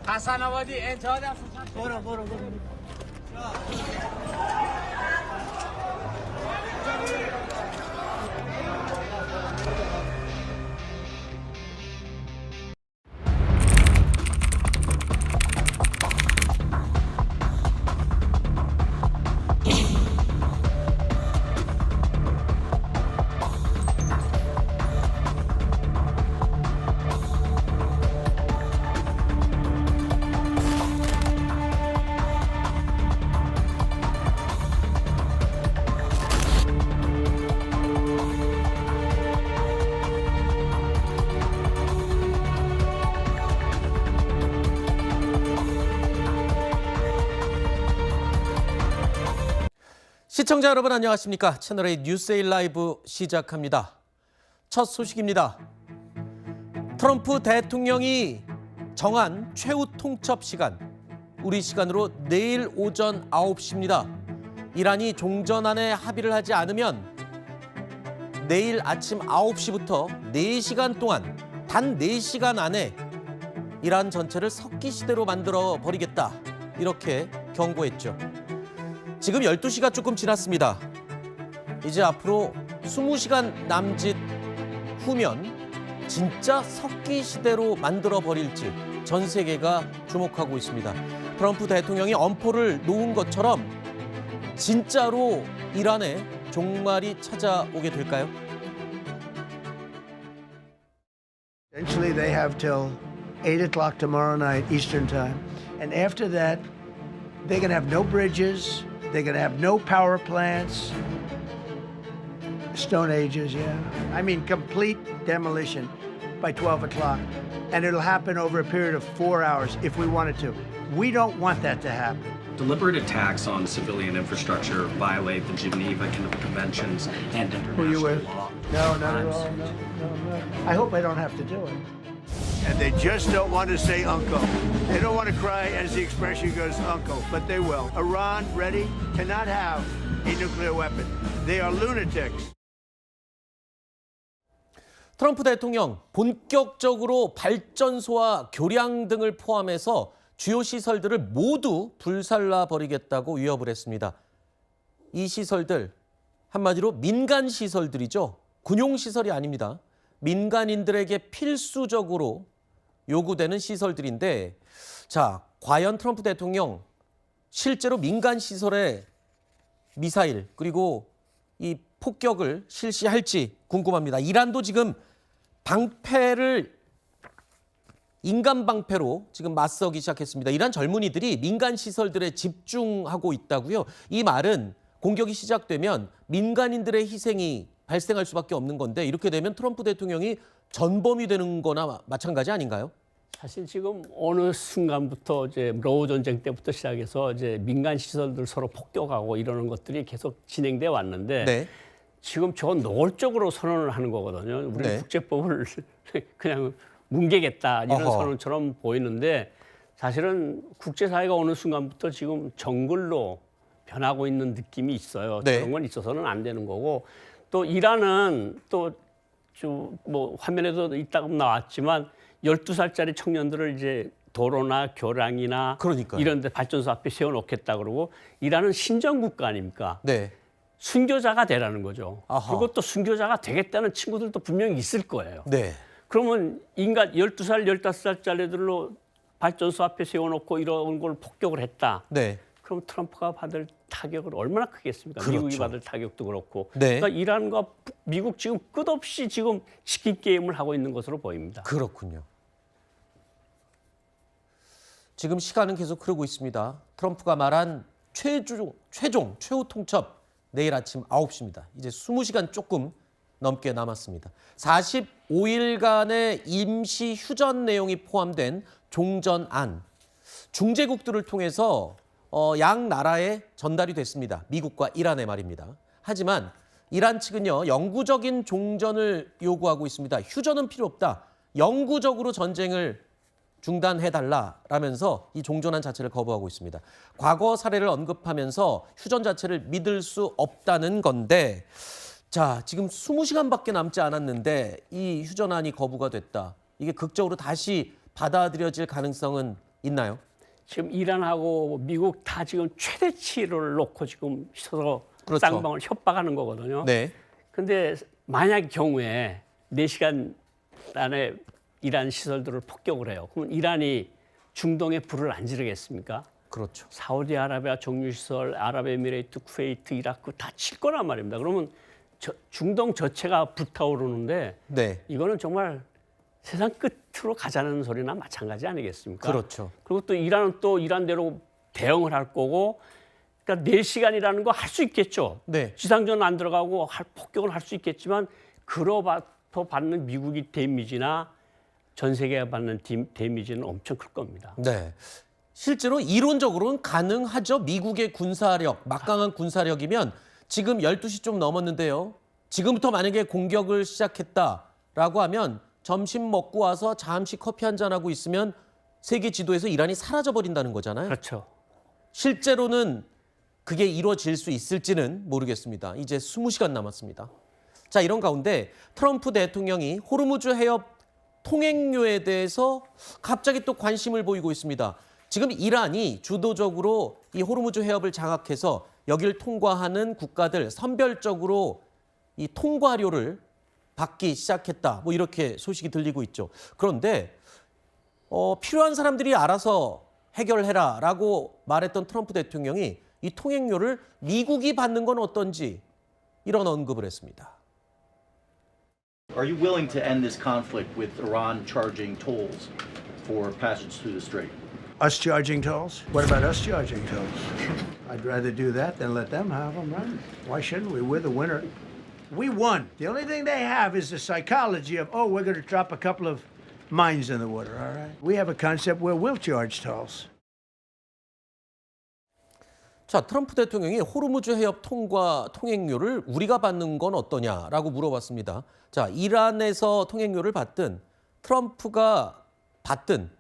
حسن آبادی انتها برو 시청자 여러분 안녕하십니까? 채널A 뉴스에일 라이브 시작합니다. 첫 소식입니다. 트럼프 대통령이 정한 최후 통첩 시간, 우리 시간으로 내일 오전 9시입니다. 이란이 종전안에 합의를 하지 않으면 내일 아침 9시부터 4시간 동안, 단 4시간 안에 이란 전체를 석기시대로 만들어 버리겠다. 이렇게 경고했죠. 지금 12시가 조금 지났습니다. 이제 앞으로 20시간 남짓 후면 진짜 석기시대로 만들어 버릴지 전 세계가 주목하고 있습니다. 트럼프 대통령이 엄포를 놓은 것처럼 진짜로 이란에 종말이 찾아오게 될까요? Essentially, they have till 8 o'clock tomorrow night Eastern Time. And after that, they're going to have no bridges. They're going to have no power plants. Stone Ages, yeah. I mean, complete demolition by 12 o'clock. And it'll happen over a period of 4 hours if we wanted to. We don't want that to happen. Deliberate attacks on civilian infrastructure violate the Geneva Conventions and Who you international with? law. No, not at all. No. I hope I don't have to do it. And they just don't want to say uncle. They don't want to cry as the expression goes, uncle, but they will. Iran, ready, cannot have a nuclear weapon. They are lunatics. 트럼프 대통령 본격적으로 발전소와 교량 등을 포함해서 주요 시설들을 모두 불살라 버리겠다고 위협을 했습니다. 이 시설들 한마디로 민간 시설들이죠. 군용 시설이 아닙니다. 민간인들에게 필수적으로 요구되는 시설들인데, 자, 과연 트럼프 대통령 실제로 민간 시설에 미사일 그리고 이 폭격을 실시할지 궁금합니다. 이란도 지금 인간 방패로 지금 맞서기 시작했습니다. 이란 젊은이들이 민간 시설들에 집중하고 있다고요. 이 말은 공격이 시작되면 민간인들의 희생이 발생할 수밖에 없는 건데, 이렇게 되면 트럼프 대통령이 전범이 되는 거나 마찬가지 아닌가요? 사실 지금 어느 순간부터 이제 러우 전쟁 때부터 시작해서 이제 민간 시설들 서로 폭격하고 이러는 것들이 계속 진행돼 왔는데, 네. 지금 저 노골적으로 선언을 하는 거거든요. 우리 네. 국제법을 그냥 뭉개겠다 이런 어허. 선언처럼 보이는데, 사실은 국제사회가 어느 순간부터 지금 정글로 변하고 있는 느낌이 있어요. 네. 그런 건 있어서는 안 되는 거고, 또 이란은 또 뭐 화면에도 이따가 나왔지만 12살짜리 청년들을 이제 도로나 교량이나 그러니까요. 이런 데 발전소 앞에 세워놓겠다 그러고, 이란은 신정국가 아닙니까? 네. 순교자가 되라는 거죠. 아하. 그리고 또 순교자가 되겠다는 친구들도 분명히 있을 거예요. 네. 그러면 인간 12살, 15살짜리들로 발전소 앞에 세워놓고 이런 걸 폭격을 했다. 네. 그럼 트럼프가 받을 타격을 얼마나 크겠습니까? 그렇죠. 미국이 받을 타격도 그렇고. 네. 그러니까 이란과 미국 지금 끝없이 지금 치킨 게임을 하고 있는 것으로 보입니다. 그렇군요. 지금 시간은 계속 흐르고 있습니다. 트럼프가 말한 최후 통첩 내일 아침 9시입니다. 이제 20시간 조금 넘게 남았습니다. 45일간의 임시 휴전 내용이 포함된 종전안, 중재국들을 통해서 양 나라에 전달이 됐습니다. 미국과 이란의 말입니다. 하지만 이란 측은요, 영구적인 종전을 요구하고 있습니다. 휴전은 필요 없다. 영구적으로 전쟁을 중단해달라라면서 이 종전안 자체를 거부하고 있습니다. 과거 사례를 언급하면서 휴전 자체를 믿을 수 없다는 건데, 자, 지금 20시간밖에 남지 않았는데 이 휴전안이 거부가 됐다. 이게 극적으로 다시 받아들여질 가능성은 있나요? 지금 이란하고 미국 다 지금 최대치를 놓고 지금 서로 그렇죠. 쌍방을 협박하는 거거든요. 네. 근데 만약 경우에 4시간 안에 이란 시설들을 폭격을 해요. 그럼 이란이 중동에 불을 안 지르겠습니까? 그렇죠. 사우디아라비아 정유시설, 아랍에미레이트, 쿠웨이트, 이라크 다 칠 거란 말입니다. 그러면 중동 전체가 불타오르는데, 네. 이거는 정말 세상 끝으로 가자는 소리나 마찬가지 아니겠습니까? 그렇죠. 그리고 또 이란은 또 이란대로 대응을 할 거고, 그러니까 4시간이라는 거 할 수 있겠죠. 네. 지상전 안 들어가고 폭격을 할 수 있겠지만, 그로부터 받는 미국이 데미지나 전 세계가 받는 데미지는 엄청 클 겁니다. 네. 실제로 이론적으로는 가능하죠. 미국의 군사력, 막강한 군사력이면 지금 12시 좀 넘었는데요. 지금부터 만약에 공격을 시작했다라고 하면 점심 먹고 와서 잠시 커피 한잔하고 있으면 세계 지도에서 이란이 사라져버린다는 거잖아요. 그렇죠. 실제로는 그게 이루어질 수 있을지는 모르겠습니다. 이제 20시간 남았습니다. 자, 이런 가운데 트럼프 대통령이 호르무즈 해협 통행료에 대해서 갑자기 또 관심을 보이고 있습니다. 지금 이란이 주도적으로 이 호르무즈 해협을 장악해서 여길 통과하는 국가들 선별적으로 이 통과료를 받기 시작했다. 뭐 이렇게 소식이 들리고 있죠. 그런데 필요한 사람들이 알아서 해결해라라고 말했던 트럼프 대통령이 이 통행료를 미국이 받는 건 어떤지 이런 언급을 했습니다. Are you willing to end this conflict with Iran charging tolls for passage through the strait? Us charging tolls? What about us charging tolls? I'd rather do that than let them have them, right? Why shouldn't we? We're the winner. We won. The only thing they have is the psychology of, oh, we're going to drop a couple of mines in the water, all right? We have a concept where we'll charge tolls. 자, 트럼프 대통령이 호르무즈 해협 통행료를 우리가 받는 건 어떠냐라고 물어봤습니다. 자, 이란에서 통행료를 받든 트럼프가 받든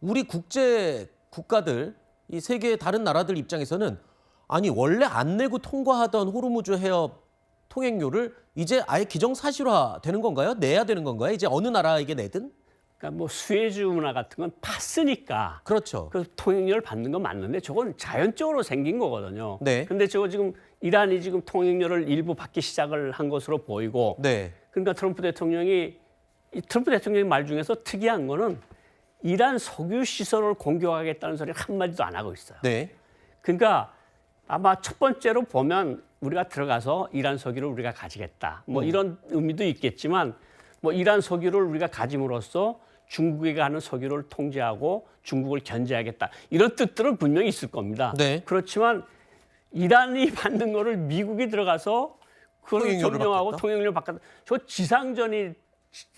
우리 국제 국가들, 이 세계의 다른 나라들 입장에서는 아니 원래 안 내고 통과하던 호르무즈 해협 통행료를 이제 아예 기정사실화 되는 건가요? 내야 되는 건가요? 이제 어느 나라에게 내든? 그러니까 뭐 수에즈 운하 같은 건 팠으니까. 그렇죠. 그 통행료를 받는 건 맞는데 저건 자연적으로 생긴 거거든요. 네. 근데 저거 지금 이란이 지금 통행료를 일부 받기 시작을 한 것으로 보이고. 네. 그러니까 트럼프 대통령이 말 중에서 특이한 거는 이란 석유 시설을 공격하겠다는 소리를 한마디도 안 하고 있어요. 네. 그러니까 아마 첫 번째로 보면 우리가 들어가서 이란 석유를 우리가 가지겠다. 뭐 이런 의미도 있겠지만 뭐 이란 석유를 우리가 가짐으로써 중국에 가는 석유를 통제하고 중국을 견제하겠다. 이런 뜻들은 분명히 있을 겁니다. 네. 그렇지만 이란이 받는 거를 미국이 들어가서 그걸 점령하고 통행료를 받겠다. 저 지상전이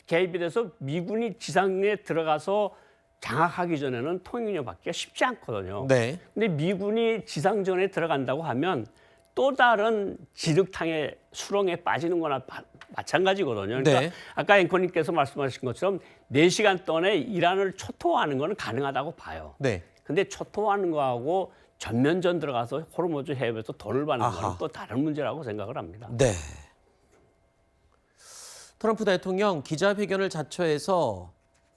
개입이 돼서 미군이 지상에 들어가서 장악하기 전에는 통행료 받기가 쉽지 않거든요. 네. 근데 미군이 지상전에 들어간다고 하면 또 다른 지륵탕의 수렁에 빠지는 거나 마찬가지거든요. 그러니까 네. 아까 앵커님께서 말씀하신 것처럼 4시간 동안에 이란을 초토화하는 거는 가능하다고 봐요. 네. 근데 초토화하는 거하고 전면전 들어가서 호르무즈 해협에서 돈을 받는 건 또 다른 문제라고 생각을 합니다. 네. 트럼프 대통령 기자회견을 자처해서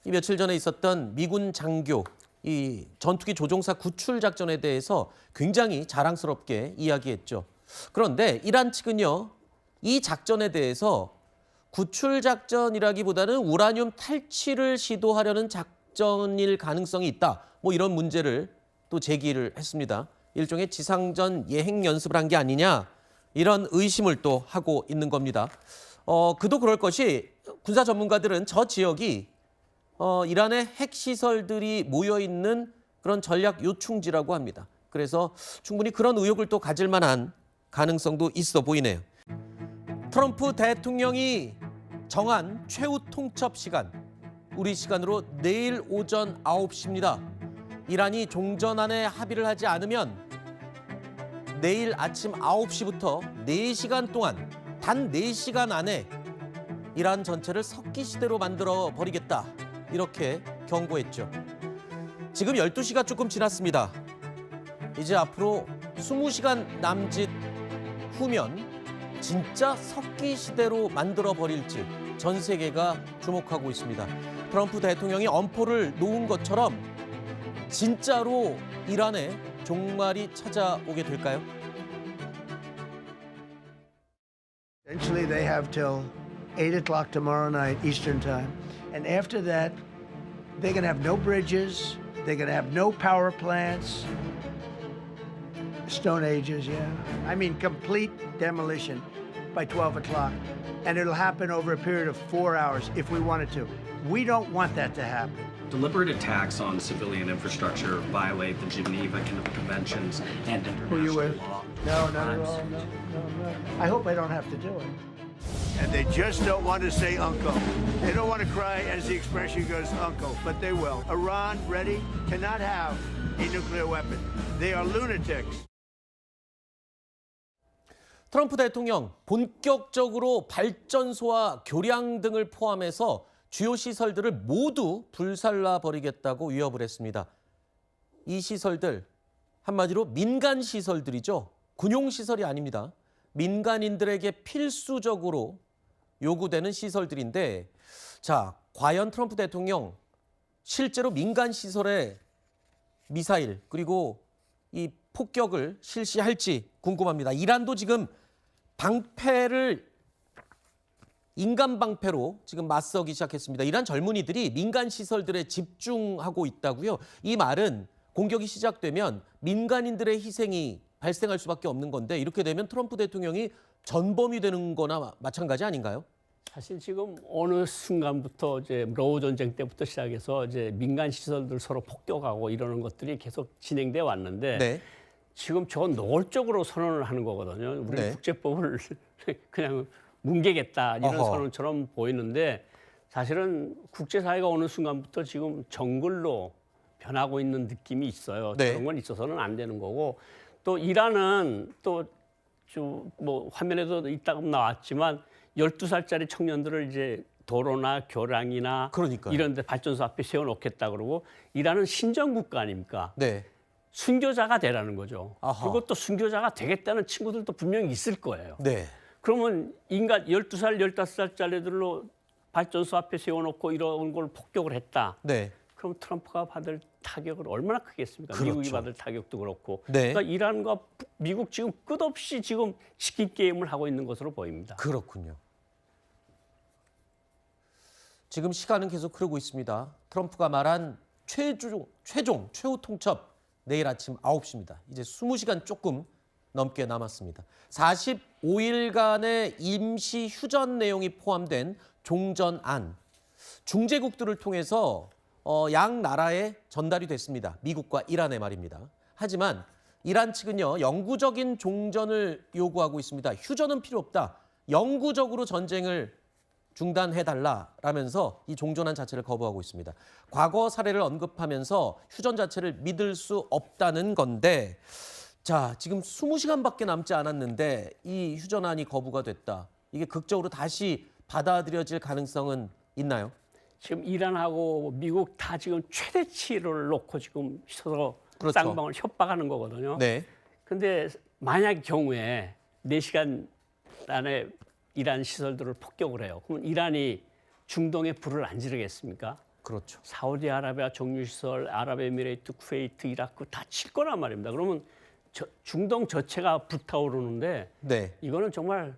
이 며칠 전에 있었던 미군 장교 이 전투기 조종사 구출 작전에 대해서 굉장히 자랑스럽게 이야기했죠. 그런데 이란 측은요, 이 작전에 대해서 구출 작전이라기보다는 우라늄 탈취를 시도하려는 작전일 가능성이 있다. 뭐 이런 문제를 또 제기를 했습니다. 일종의 지상전 예행 연습을 한 게 아니냐 이런 의심을 또 하고 있는 겁니다. 그도 그럴 것이 군사 전문가들은 저 지역이 이란의 핵시설들이 모여있는 그런 전략 요충지라고 합니다. 그래서 충분히 그런 의혹을 또 가질 만한 가능성도 있어 보이네요. 트럼프 대통령이 정한 최후 통첩 시간, 우리 시간으로 내일 오전 9시입니다. 이란이 종전안에 합의를 하지 않으면 내일 아침 9시부터 4시간 동안 단 4시간 안에 이란 전체를 석기시대로 만들어 버리겠다. 이렇게 경고했죠. 지금 12시가 조금 지났습니다. 이제 앞으로 20시간 남짓 후면 진짜 석기시대로 만들어 버릴지 전 세계가 주목하고 있습니다. 트럼프 대통령이 엄포를 놓은 것처럼 진짜로 이란에 종말이 찾아오게 될까요? Eventually they have till 8 o'clock tomorrow night Eastern time. And after that, they're going to have no bridges. They're going to have no power plants. Stone Ages, yeah. I mean, complete demolition by 12 o'clock. And it'll happen over a period of 4 hours if we wanted to. We don't want that to happen. Deliberate attacks on civilian infrastructure violate the Geneva Conventions and Who are you international with? law. No, not at all. No. I hope I don't have to do it. And they just don't want to say uncle. They don't want to cry as the expression goes, uncle, but they will. Iran, ready, cannot have a nuclear weapon. They are lunatics. 트럼프 대통령 본격적으로 발전소와 교량 등을 포함해서 주요 시설들을 모두 불살라 버리겠다고 위협을 했습니다. 이 시설들 한마디로 민간 시설들이죠. 군용 시설이 아닙니다. 민간인들에게 필수적으로 요구되는 시설들인데 자, 과연 트럼프 대통령 실제로 민간 시설에 미사일 그리고 이 폭격을 실시할지 궁금합니다. 이란도 지금 방패를 인간 방패로 지금 맞서기 시작했습니다. 이란 젊은이들이 민간 시설들에 집중하고 있다고요. 이 말은 공격이 시작되면 민간인들의 희생이 발생할 수밖에 없는 건데 이렇게 되면 트럼프 대통령이 전범이 되는 거나 마찬가지 아닌가요? 사실 지금 어느 순간부터 이제 러우 전쟁 때부터 시작해서 이제 민간 시설들 서로 폭격하고 이러는 것들이 계속 진행돼 왔는데 네. 지금 저건 노골적으로 선언을 하는 거거든요. 우리 네. 국제법을 그냥 뭉개겠다 이런 어허. 선언처럼 보이는데 사실은 국제사회가 어느 순간부터 지금 정글로 변하고 있는 느낌이 있어요. 네. 그런 건 있어서는 안 되는 거고 또 이란은 또 뭐 화면에도 이따가 나왔지만 12살짜리 청년들을 이제 도로나 교량이나 그러니까요. 이런 데 발전소 앞에 세워놓겠다 그러고 이란은 신정국가 아닙니까? 네. 순교자가 되라는 거죠. 아하. 그리고 또 순교자가 되겠다는 친구들도 분명히 있을 거예요. 네. 그러면 인간 12살, 15살짜리들로 발전소 앞에 세워놓고 이런 걸 폭격을 했다. 네. 그럼 트럼프가 받을 타격은 얼마나 크겠습니까? 그렇죠. 미국이 받을 타격도 그렇고. 네. 그러니까 이란과 미국 지금 끝없이 지금 치킨 게임을 하고 있는 것으로 보입니다. 그렇군요. 지금 시간은 계속 흐르고 있습니다. 트럼프가 말한 최후 통첩 내일 아침 9시입니다. 이제 20시간 조금 넘게 남았습니다. 45일간의 임시 휴전 내용이 포함된 종전안, 중재국들을 통해서 양 나라에 전달이 됐습니다. 미국과 이란의 말입니다. 하지만 이란 측은요, 영구적인 종전을 요구하고 있습니다. 휴전은 필요 없다. 영구적으로 전쟁을 중단해달라라면서 이 종전안 자체를 거부하고 있습니다. 과거 사례를 언급하면서 휴전 자체를 믿을 수 없다는 건데 자, 지금 20시간밖에 남지 않았는데 이 휴전안이 거부가 됐다. 이게 극적으로 다시 받아들여질 가능성은 있나요? 지금 이란하고 미국 다 지금 최대치를 놓고 지금 서로 그렇죠. 쌍방을 협박하는 거거든요. 네. 근데 만약 경우에 4시간 안에 이란 시설들을 폭격을 해요. 그럼 이란이 중동에 불을 안 지르겠습니까? 그렇죠. 사우디아라비아 정유시설, 아랍에미레이트, 쿠웨이트, 이라크 다 칠 거란 말입니다. 그러면 중동 전체가 불타오르는데 네. 이거는 정말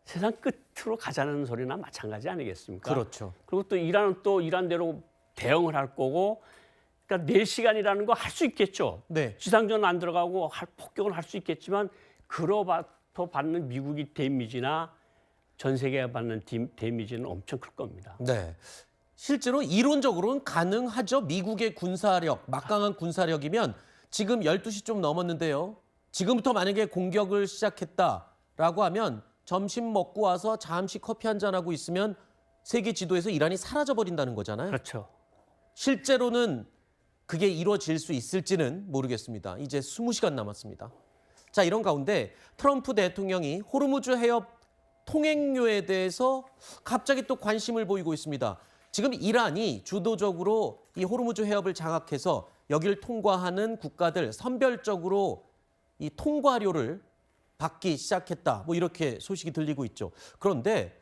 세상 끝으로 가자는 소리나 마찬가지 아니겠습니까? 그렇죠. 그리고 또 이란은 또 이란대로 대응을 할 거고 그러니까 4시간이라는 거 할 수 있겠죠. 네. 지상전 안 들어가고 폭격을 할 수 있겠지만 그로부터 받는 미국이 데미지나 전 세계가 받는 데미지는 엄청 클 겁니다. 네. 실제로 이론적으로는 가능하죠. 미국의 군사력, 막강한 군사력이면 지금 12시 좀 넘었는데요. 지금부터 만약에 공격을 시작했다라고 하면 점심 먹고 와서 잠시 커피 한잔하고 있으면 세계 지도에서 이란이 사라져버린다는 거잖아요. 그렇죠. 실제로는 그게 이루어질 수 있을지는 모르겠습니다. 이제 20시간 남았습니다. 자, 이런 가운데 트럼프 대통령이 호르무즈 해협 통행료에 대해서 갑자기 또 관심을 보이고 있습니다. 지금 이란이 주도적으로 이 호르무즈 해협을 장악해서 여기를 통과하는 국가들 선별적으로 이 통과료를 받기 시작했다. 뭐 이렇게 소식이 들리고 있죠. 그런데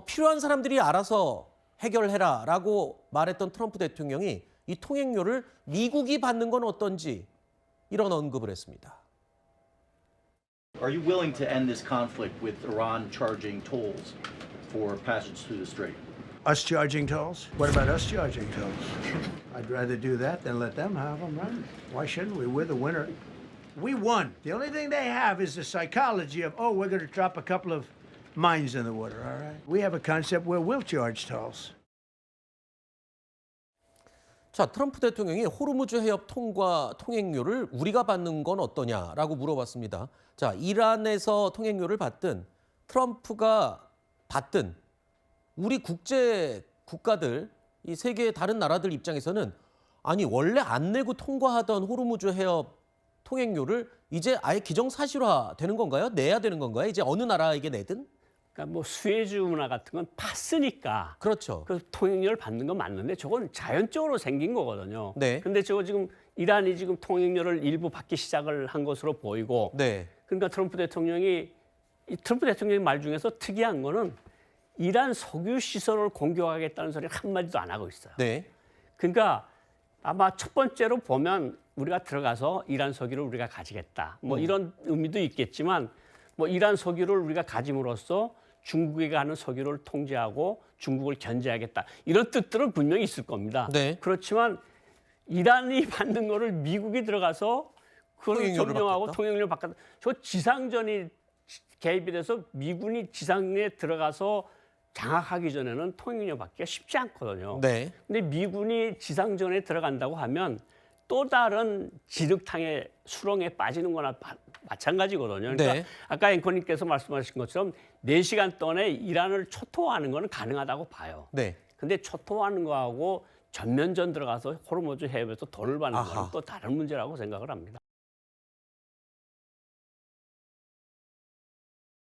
필요한 사람들이 알아서 해결해라라고 말했던 트럼프 대통령이 이 통행료를 미국이 받는 건 어떤지 이런 언급을 했습니다. Are you willing to end this conflict with Iran charging tolls for passage through the strait? Us charging tolls? What about us charging tolls? I'd rather do that than let them have them, right? Why shouldn't we? We're the winner. We won. The only thing they have is the psychology of, oh, we're going to drop a couple of mines in the water, all right? We have a concept where we'll charge tolls. 자, 트럼프 대통령이 호르무즈 해협 통행료를 우리가 받는 건 어떠냐라고 물어봤습니다. 자, 이란에서 통행료를 받든 트럼프가 받든 우리 국제 국가들, 이 세계의 다른 나라들 입장에서는 아니 원래 안 내고 통과하던 호르무즈 해협 통행료를 이제 아예 기정사실화 되는 건가요? 내야 되는 건가요? 이제 어느 나라에게 내든? 그러니까 뭐 수에즈 운하 같은 건 팠으니까. 그렇죠. 그 통행료를 받는 건 맞는데 저건 자연적으로 생긴 거거든요. 네. 근데 저거 지금 이란이 지금 통행료를 일부 받기 시작을 한 것으로 보이고. 네. 그러니까 트럼프 대통령의 말 중에서 특이한 거는 이란 석유 시설을 공격하겠다는 소리를 한마디도 안 하고 있어요. 네. 그러니까 아마 첫 번째로 보면 우리가 들어가서 이란 석유를 우리가 가지겠다. 뭐 이런 의미도 있겠지만 뭐 이란 석유를 우리가 가짐으로써 중국에게 가는 석유를 통제하고 중국을 견제하겠다. 이런 뜻들은 분명히 있을 겁니다. 네. 그렇지만 이란이 받는 거를 미국이 들어가서 그걸 점령하고 통행료를 받겠다. 저 지상전이 개입이 돼서 미군이 지상에 들어가서 장악하기 전에는 통행료 받기가 쉽지 않거든요. 네. 근데 미군이 지상전에 들어간다고 하면 또 다른 진흙탕에 수렁에 빠지는 거나 마찬가지거든요. 그러니까 네. 아까 앵커님께서 말씀하신 것처럼 4시간 동안에 이란을 초토화하는 거는 가능하다고 봐요. 네. 근데 초토화하는 거하고 전면전 들어가서 호르무즈 해협에서 돈을 받는 거는 또 다른 문제라고 생각을 합니다.